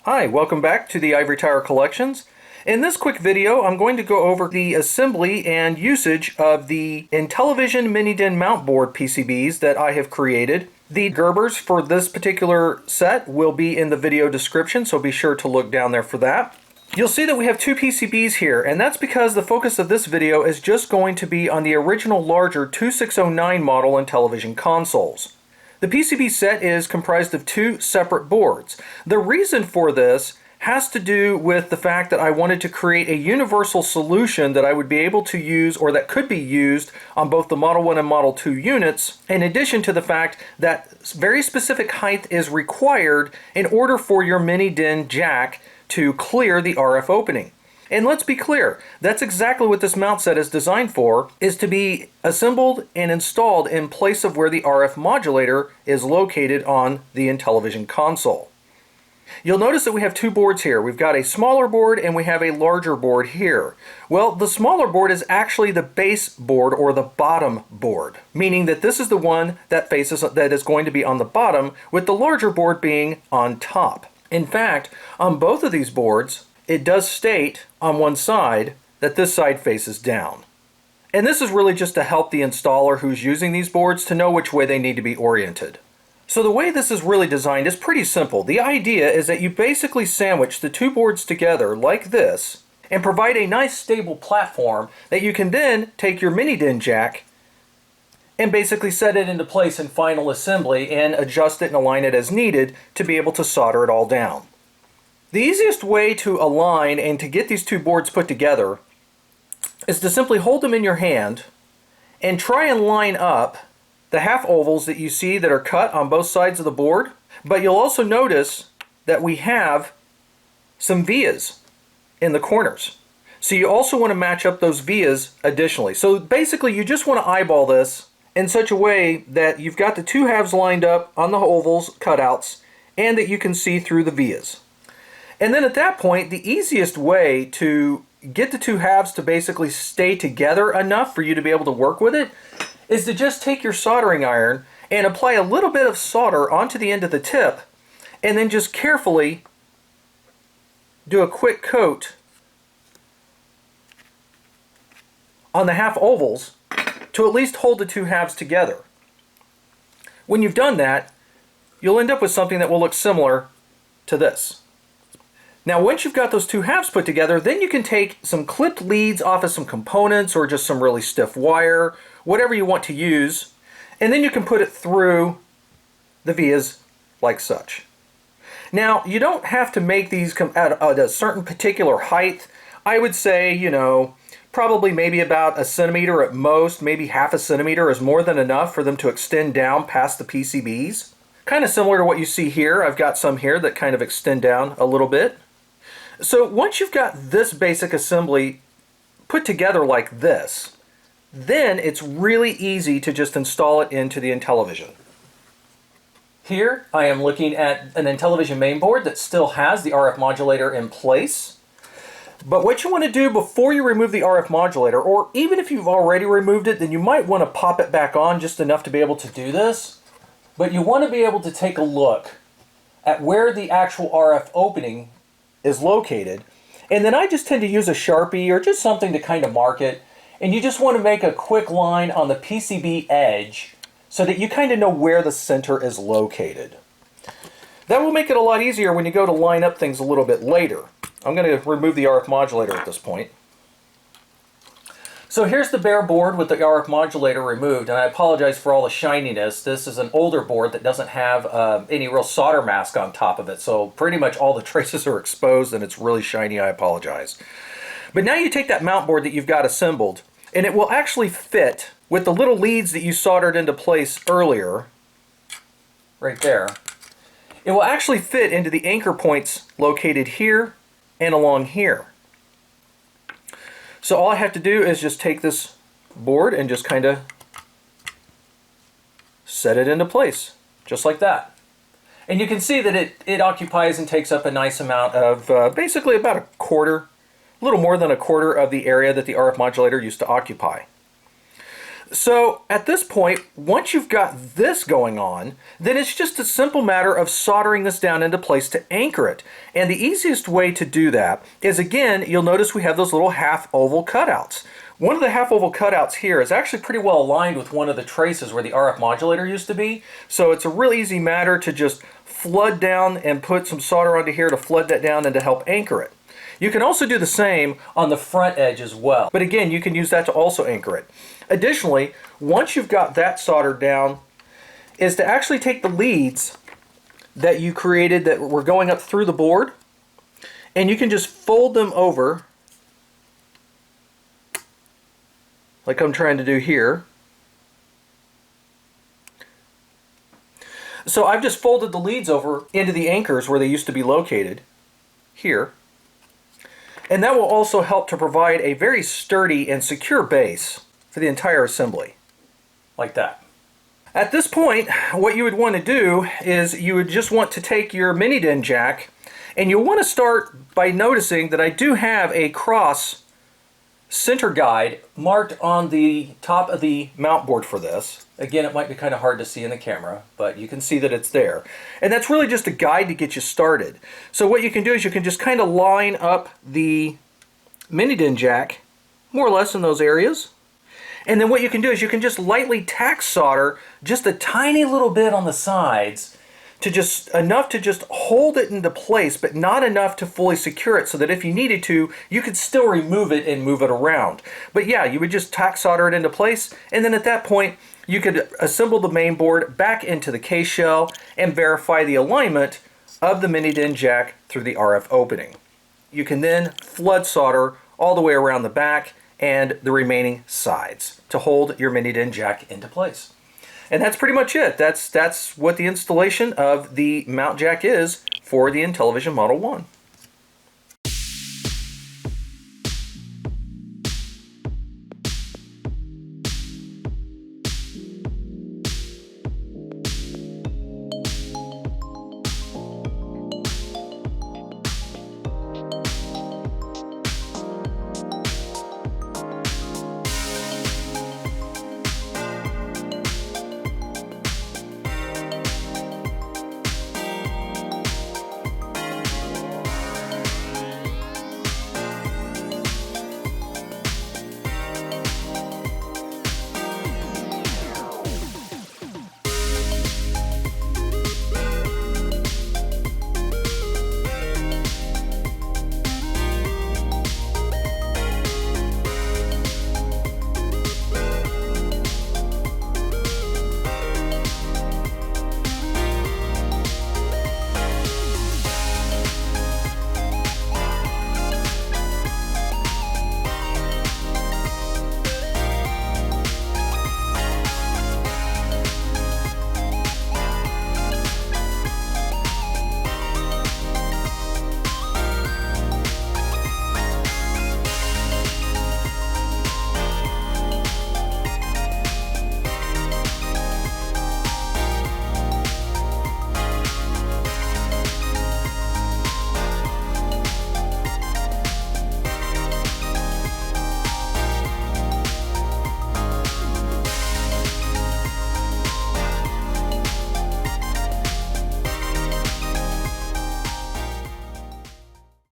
Hi, welcome back to the Ivory Tower Collections. In this quick video, I'm going to go over the assembly and usage of the Intellivision Mini DIN mount board PCBs that I have created. The gerbers for this particular set will be in the video description, so be sure to look down there for that. You'll see that we have two PCBs here, and that's because the focus of this video is just going to be on the original larger 2609 model Intellivision consoles. The PCB set is comprised of two separate boards. The reason for this has to do with the fact that I wanted to create a universal solution that I would be able to use, or that could be used, on both the Model 1 and Model 2 units, in addition to the fact that very specific height is required in order for your mini DIN jack to clear the RF opening. And let's be clear, that's exactly what this mount set is designed for, is to be assembled and installed in place of where the RF modulator is located on the Intellivision console. You'll notice that we have two boards here. We've got a smaller board and we have a larger board here. Well, the smaller board is actually the base board, or the bottom board, meaning that this is the one that is going to be on the bottom, with the larger board being on top. In fact, on both of these boards, it does state on one side that this side faces down. And this is really just to help the installer who's using these boards to know which way they need to be oriented. So the way this is really designed is pretty simple. The idea is that you basically sandwich the two boards together like this and provide a nice stable platform that you can then take your mini DIN jack and basically set it into place in final assembly and adjust it and align it as needed to be able to solder it all down. The easiest way to align and to get these two boards put together is to simply hold them in your hand and try and line up the half ovals that you see that are cut on both sides of the board. But you'll also notice that we have some vias in the corners. So you also want to match up those vias additionally. So basically you just want to eyeball this in such a way that you've got the two halves lined up on the ovals cutouts and that you can see through the vias. And then at that point, the easiest way to get the two halves to basically stay together enough for you to be able to work with it is to just take your soldering iron and apply a little bit of solder onto the end of the tip, and then just carefully do a quick coat on the half ovals to at least hold the two halves together. When you've done that, you'll end up with something that will look similar to this. Now, once you've got those two halves put together, then you can take some clipped leads off of some components or just some really stiff wire, whatever you want to use, and then you can put it through the vias like such. Now, you don't have to make these come at a certain particular height. I would say, probably maybe about 1 centimeter at most, maybe half a centimeter is more than enough for them to extend down past the PCBs. Kind of similar to what you see here. I've got some here that kind of extend down a little bit. So once you've got this basic assembly put together like this, then it's really easy to just install it into the Intellivision. Here I am looking at an Intellivision mainboard that still has the RF modulator in place. But what you want to do before you remove the RF modulator, or even if you've already removed it, then you might want to pop it back on just enough to be able to do this. But you want to be able to take a look at where the actual RF opening is located. And then I just tend to use a Sharpie or just something to kind of mark it. And you just want to make a quick line on the PCB edge so that you kind of know where the center is located. That will make it a lot easier when you go to line up things a little bit later. I'm going to remove the RF modulator at this point. So here's the bare board with the RF modulator removed, and I apologize for all the shininess. This is an older board that doesn't have any real solder mask on top of it, so pretty much all the traces are exposed and it's really shiny. I apologize. But now you take that mount board that you've got assembled, and it will actually fit with the little leads that you soldered into place earlier, right there. It will actually fit into the anchor points located here and along here. So all I have to do is just take this board and just kind of set it into place, just like that. And you can see that it occupies and takes up a nice amount of, basically about a little more than a quarter of the area that the RF modulator used to occupy. So at this point, once you've got this going on, then it's just a simple matter of soldering this down into place to anchor it. And the easiest way to do that is, again, you'll notice we have those little half oval cutouts. One of the half oval cutouts here is actually pretty well aligned with one of the traces where the RF modulator used to be. So it's a real easy matter to just flood down and put some solder onto here to flood that down and to help anchor it. You can also do the same on the front edge as well. But again, you can use that to also anchor it. Additionally, once you've got that soldered down, is to actually take the leads that you created that were going up through the board, and you can just fold them over like I'm trying to do here. So I've just folded the leads over into the anchors where they used to be located here. And that will also help to provide a very sturdy and secure base for the entire assembly, like that. At this point, what you would want to do is you would just want to take your mini DIN jack, and you'll want to start by noticing that I do have a cross center guide marked on the top of the mount board for this. Again, it might be kind of hard to see in the camera, but you can see that it's there. And that's really just a guide to get you started. So what you can do is you can just kind of line up the mini DIN jack more or less in those areas. And then what you can do is you can just lightly tack solder just a tiny little bit on the sides to just enough to just hold it into place, but not enough to fully secure it, so that if you needed to, you could still remove it and move it around. But yeah, you would just tack solder it into place, and then at that point, you could assemble the main board back into the case shell and verify the alignment of the mini DIN jack through the RF opening. You can then flood solder all the way around the back and the remaining sides to hold your mini DIN jack into place. And that's pretty much it. That's what the installation of the mount jack is for the Intellivision Model 1.